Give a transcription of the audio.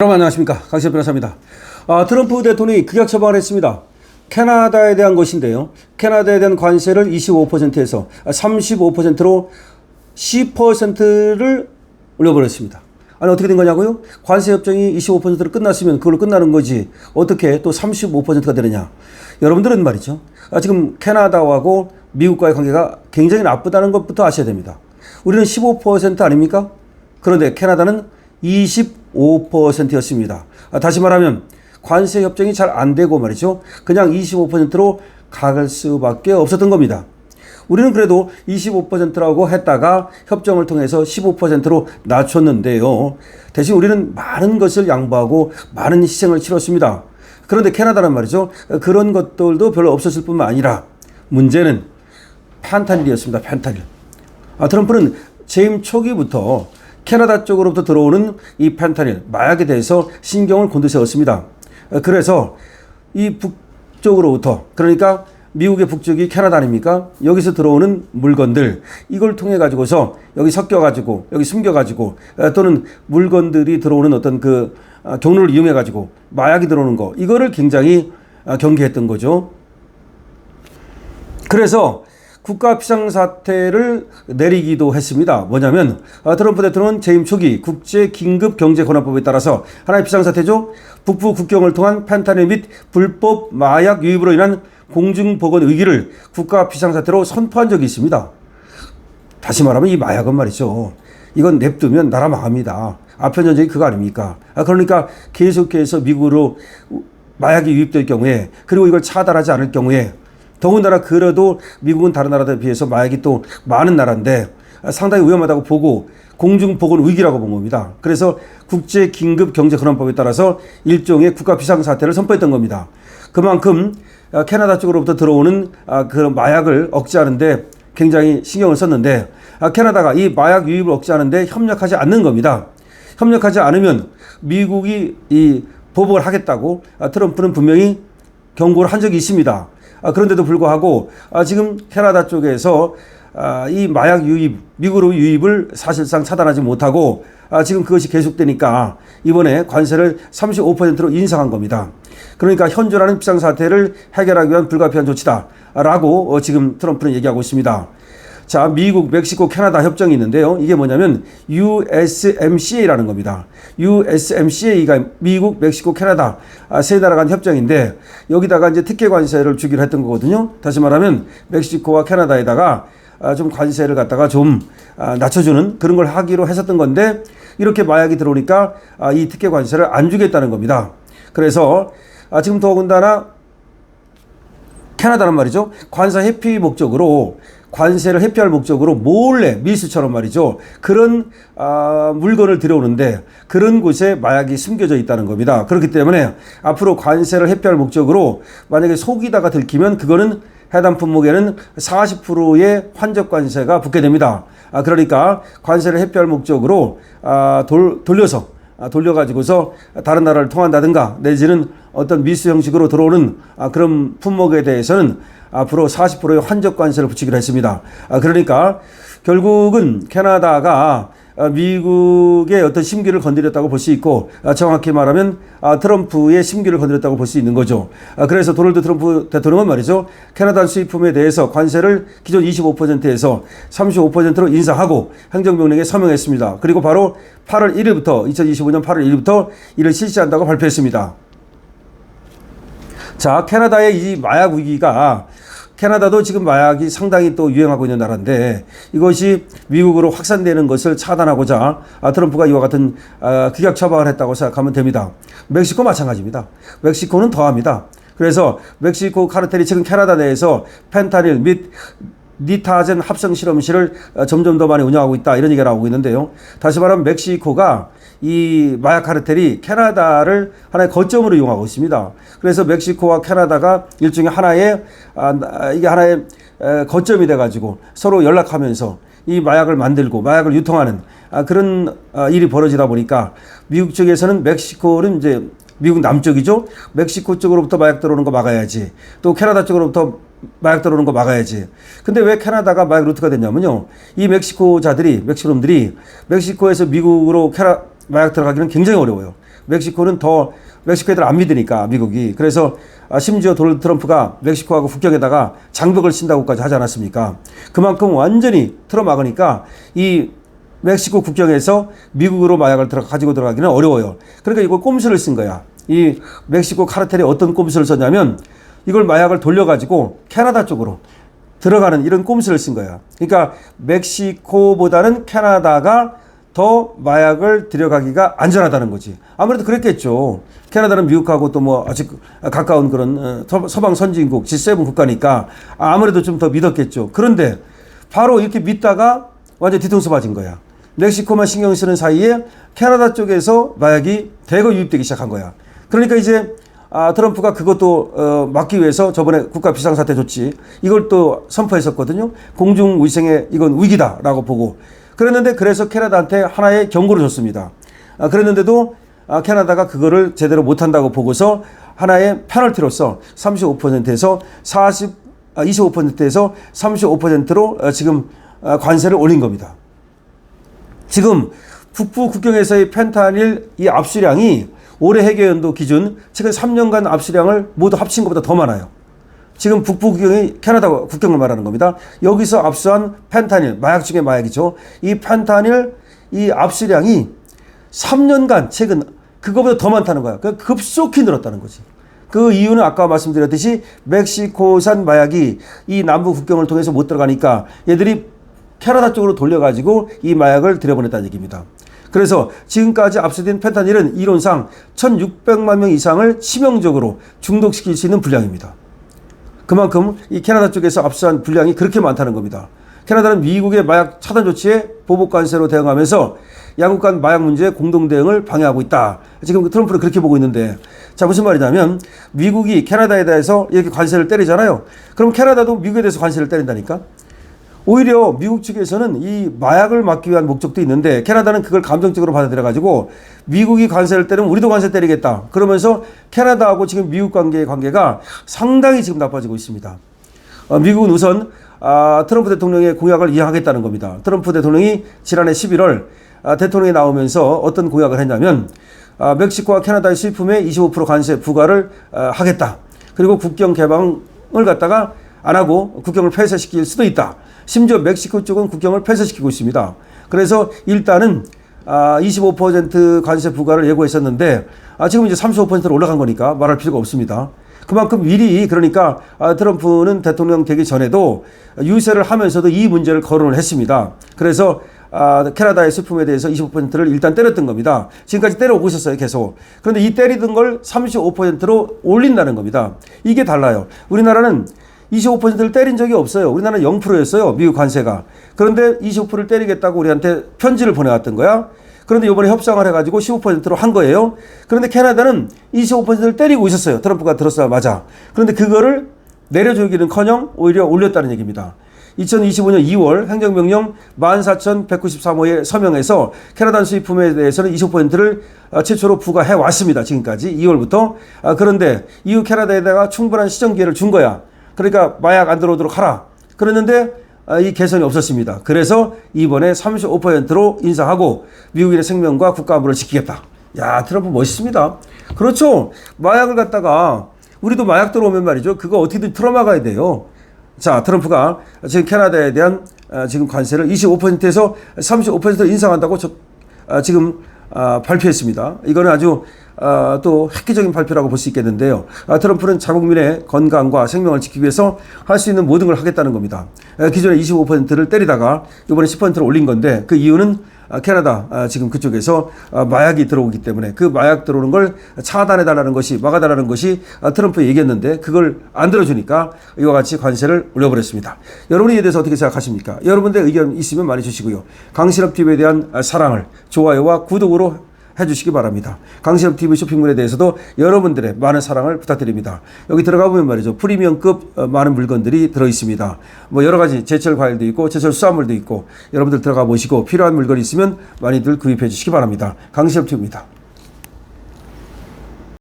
여러분 안녕하십니까, 강시혁 변호사입니다. 트럼프 대통령이 극약 처방을 했습니다. 캐나다에 대한 것인데요, 캐나다에 대한 관세를 25%에서 35%로 10%를 올려버렸습니다. 아니 어떻게 된 거냐고요? 관세 협정이 25%로 끝났으면 그걸로 끝나는 거지 어떻게 또 35%가 되느냐. 여러분들은 말이죠, 지금 캐나다하고 미국과의 관계가 굉장히 나쁘다는 것부터 아셔야 됩니다. 우리는 15% 아닙니까? 그런데 캐나다는 25%였습니다. 다시 말하면 관세 협정이 잘 안 되고 말이죠, 그냥 25%로 갈 수밖에 없었던 겁니다. 우리는 그래도 25%라고 했다가 협정을 통해서 15%로 낮췄는데요, 대신 우리는 많은 것을 양보하고 많은 희생을 치렀습니다. 그런데 캐나다는 말이죠, 그런 것들도 별로 없었을 뿐만 아니라 문제는 펜타닐이었습니다. 펜타닐. 트럼프는 재임 초기부터 캐나다 쪽으로부터 들어오는 이 펜타닐, 마약에 대해서 신경을 곤두세웠습니다. 그래서 이 북쪽으로부터, 그러니까 미국의 북쪽이 캐나다 아닙니까? 여기서 들어오는 물건들, 이걸 통해 가지고서 여기 섞여 가지고 여기 숨겨 가지고 또는 물건들이 들어오는 어떤 그 경로를 이용해 가지고 마약이 들어오는 거, 이거를 굉장히 경계했던 거죠. 그래서 국가 비상사태를 내리기도 했습니다. 뭐냐면 트럼프 대통령은 재임 초기 국제 긴급 경제 권한법에 따라서 하나의 비상사태죠, 북부 국경을 통한 펜타닐 및 불법 마약 유입으로 인한 공중보건 위기를 국가 비상사태로 선포한 적이 있습니다. 다시 말하면 이 마약은 말이죠, 이건 냅두면 나라 망합니다. 아편 전쟁이 그거 아닙니까? 그러니까 계속해서 미국으로 마약이 유입될 경우에, 그리고 이걸 차단하지 않을 경우에, 더군다나 그래도 미국은 다른 나라들에 비해서 마약이 또 많은 나라인데 상당히 위험하다고 보고 공중보건 위기라고 본 겁니다. 그래서 국제 긴급 경제 권한법에 따라서 일종의 국가 비상사태를 선포했던 겁니다. 그만큼 캐나다 쪽으로부터 들어오는 그런 마약을 억제하는데 굉장히 신경을 썼는데, 캐나다가 이 마약 유입을 억제하는데 협력하지 않는 겁니다. 협력하지 않으면 미국이 이 보복을 하겠다고 트럼프는 분명히 경고를 한 적이 있습니다. 그런데도 불구하고 지금 캐나다 쪽에서 이 마약 유입, 미국으로 유입을 사실상 차단하지 못하고 지금 그것이 계속되니까 이번에 관세를 35%로 인상한 겁니다. 그러니까 현존하는 비상사태를 해결하기 위한 불가피한 조치다라고 지금 트럼프는 얘기하고 있습니다. 자, 미국, 멕시코, 캐나다 협정이 있는데요, 이게 뭐냐면 USMCA라는 겁니다. USMCA가 미국, 멕시코, 캐나다 세 나라 간 협정인데 여기다가 이제 특혜 관세를 주기로 했던 거거든요. 다시 말하면 멕시코와 캐나다에다가 좀 관세를 갖다가 좀 낮춰주는 그런 걸 하기로 했었던 건데, 이렇게 마약이 들어오니까 이 특혜 관세를 안 주겠다는 겁니다. 그래서 지금 더군다나 캐나다는 말이죠, 관세 회피 목적으로, 관세를 회피할 목적으로 몰래 밀수처럼 말이죠, 그런 물건을 들여오는데 그런 곳에 마약이 숨겨져 있다는 겁니다. 그렇기 때문에 앞으로 관세를 회피할 목적으로 만약에 속이다가 들키면 그거는 해당 품목에는 40%의 환적 관세가 붙게 됩니다. 그러니까 관세를 회피할 목적으로 돌려가지고서 다른 나라를 통한다든가 내지는 어떤 미수 형식으로 들어오는 그런 품목에 대해서는 앞으로 40%의 환적 관세를 붙이기로 했습니다. 그러니까 결국은 캐나다가 미국의 어떤 심기를 건드렸다고 볼 수 있고, 정확히 말하면 트럼프의 심기를 건드렸다고 볼 수 있는 거죠. 그래서 도널드 트럼프 대통령은 말이죠, 캐나다 수입품에 대해서 관세를 기존 25%에서 35%로 인상하고 행정명령에 서명했습니다. 그리고 바로 8월 1일부터 2025년 8월 1일부터 이를 실시한다고 발표했습니다. 자, 캐나다의 이 마약 위기가, 캐나다도 지금 마약이 상당히 또 유행하고 있는 나라인데 이것이 미국으로 확산되는 것을 차단하고자 트럼프가 이와 같은 극약 처방을 했다고 생각하면 됩니다. 멕시코 마찬가지입니다. 멕시코는 더합니다. 그래서 멕시코 카르텔이 지금 캐나다 내에서 펜타닐 및 니타젠 합성 실험실을 점점 더 많이 운영하고 있다, 이런 얘기가 나오고 있는데요. 다시 말하면 멕시코가 이 마약 카르텔이 캐나다를 하나의 거점으로 이용하고 있습니다. 그래서 멕시코와 캐나다가 일종의 하나의 이게 하나의 거점이 돼가지고 서로 연락하면서 이 마약을 만들고 마약을 유통하는 그런 일이 벌어지다 보니까 미국 쪽에서는 멕시코는 이제 미국 남쪽이죠. 멕시코 쪽으로부터 마약 들어오는 거 막아야지. 또 캐나다 쪽으로부터 마약 들어오는 거 막아야지. 근데 왜 캐나다가 마약 루트가 됐냐면요, 이 멕시코놈들이 멕시코에서 미국으로 마약 들어가기는 굉장히 어려워요. 멕시코는 더 멕시코 애들 안 믿으니까 미국이. 그래서 심지어 도널드 트럼프가 멕시코하고 국경에다가 장벽을 친다고까지 하지 않았습니까? 그만큼 완전히 틀어막으니까 이 멕시코 국경에서 미국으로 마약을 가지고 들어가기는 어려워요. 그러니까 이걸 꼼수를 쓴 거야. 이 멕시코 카르텔이 어떤 꼼수를 썼냐면 이걸 마약을 돌려가지고 캐나다 쪽으로 들어가는 이런 꼼수를 쓴 거야. 그러니까 멕시코보다는 캐나다가 더 마약을 들여가기가 안전하다는 거지. 아무래도 그랬겠죠. 캐나다는 미국하고 또 뭐 아직 가까운 그런 서방 선진국 G7 국가니까 아무래도 좀 더 믿었겠죠. 그런데 바로 이렇게 믿다가 완전 뒤통수 맞은 거야. 멕시코만 신경 쓰는 사이에 캐나다 쪽에서 마약이 대거 유입되기 시작한 거야. 그러니까 이제 트럼프가 그것도 막기 위해서 저번에 국가 비상사태 조치 이걸 또 선포했었거든요. 공중위생에 이건 위기다라고 보고 그랬는데 그래서 캐나다한테 하나의 경고를 줬습니다. 그랬는데도 캐나다가 그거를 제대로 못한다고 보고서 하나의 페널티로서 35%에서 25%에서 35%로 지금 관세를 올린 겁니다. 지금 북부 국경에서의 펜타닐 이 압수량이 올해 해계연도 기준 최근 3년간 압수량을 모두 합친 것보다 더 많아요. 지금 북부 국경이 캐나다 국경을 말하는 겁니다. 여기서 압수한 펜타닐, 마약 중에 마약이죠. 이 펜타닐 이 압수량이 3년간 최근 그거보다 더 많다는 거야. 그러니까 급속히 늘었다는 거지. 그 이유는 아까 말씀드렸듯이 멕시코산 마약이 이 남부 국경을 통해서 못 들어가니까 얘들이 캐나다 쪽으로 돌려가지고 이 마약을 들여보냈다는 얘기입니다. 그래서 지금까지 압수된 펜타닐은 이론상 1,600만 명 이상을 치명적으로 중독시킬 수 있는 분량입니다. 그만큼 이 캐나다 쪽에서 압수한 분량이 그렇게 많다는 겁니다. 캐나다는 미국의 마약 차단 조치에 보복 관세로 대응하면서 양국 간 마약 문제의 공동 대응을 방해하고 있다. 지금 트럼프는 그렇게 보고 있는데 자 무슨 말이냐면 미국이 캐나다에 대해서 이렇게 관세를 때리잖아요. 그럼 캐나다도 미국에 대해서 관세를 때린다니까. 오히려 미국 측에서는 이 마약을 막기 위한 목적도 있는데 캐나다는 그걸 감정적으로 받아들여가지고 미국이 관세를 때리면 우리도 관세 때리겠다. 그러면서 캐나다하고 지금 미국 관계가 상당히 지금 나빠지고 있습니다. 미국은 우선 트럼프 대통령의 공약을 이행하겠다는 겁니다. 트럼프 대통령이 지난해 11월 대통령이 나오면서 어떤 공약을 했냐면 멕시코와 캐나다의 수입품에 25% 관세 부과를 하겠다. 그리고 국경 개방을 갖다가 안 하고 국경을 폐쇄시킬 수도 있다. 심지어 멕시코 쪽은 국경을 폐쇄시키고 있습니다. 그래서 일단은 25% 관세 부과를 예고했었는데 지금 이제 35%로 올라간 거니까 말할 필요가 없습니다. 그만큼 미리 그러니까 트럼프는 대통령 되기 전에도 유세를 하면서도 이 문제를 거론을 했습니다. 그래서 캐나다의 수입품에 대해서 25%를 일단 때렸던 겁니다. 지금까지 때려오고 있었어요, 계속. 그런데 이 때리던 걸 35%로 올린다는 겁니다. 이게 달라요. 우리나라는 25%를 때린 적이 없어요. 우리나라는 0%였어요. 미국 관세가. 그런데 25%를 때리겠다고 우리한테 편지를 보내왔던 거야. 그런데 이번에 협상을 해가지고 15%로 한 거예요. 그런데 캐나다는 25%를 때리고 있었어요. 트럼프가 들었어야마자. 그런데 그거를 내려주기는커녕 오히려 올렸다는 얘기입니다. 2025년 2월 행정명령 14,193호에 서명해서 캐나다 수입품에 대해서는 25%를 최초로 부과해 왔습니다. 지금까지 2월부터. 그런데 이후 캐나다에다가 충분한 시정 기회를 준 거야. 그러니까 마약 안 들어오도록 하라. 그랬는데 이 개선이 없었습니다. 그래서 이번에 35%로 인상하고 미국인의 생명과 국가 안보를 지키겠다. 야, 트럼프 멋있습니다. 그렇죠. 마약을 갖다가 우리도 마약 들어오면 말이죠. 그거 어떻게든 틀어막아야 돼요. 자, 트럼프가 지금 캐나다에 대한 지금 관세를 25%에서 35%로 인상한다고 지금 발표했습니다. 이거는 아주 또 획기적인 발표라고 볼 수 있겠는데요. 트럼프는 자국민의 건강과 생명을 지키기 위해서 할 수 있는 모든 걸 하겠다는 겁니다. 기존에 25%를 때리다가 이번에 10%를 올린 건데 그 이유는 캐나다 지금 그쪽에서 마약이 들어오기 때문에 그 마약 들어오는 걸 차단해달라는 것이 막아달라는 것이 트럼프 얘기했는데 그걸 안 들어주니까 이와 같이 관세를 올려버렸습니다. 여러분이 이에 대해서 어떻게 생각하십니까? 여러분들의 의견 있으면 많이 주시고요. 강신업TV에 대한 사랑을 좋아요와 구독으로 해주시기 바랍니다. 강신업TV 쇼핑몰에 대해서도 여러분들의 많은 사랑을 부탁드립니다. 여기 들어가 보면 말이죠. 프리미엄급 많은 물건들이 들어있습니다. 뭐 여러 가지 제철 과일도 있고 제철 수산물도 있고 여러분들 들어가 보시고 필요한 물건이 있으면 많이들 구입해 주시기 바랍니다. 강신업TV입니다.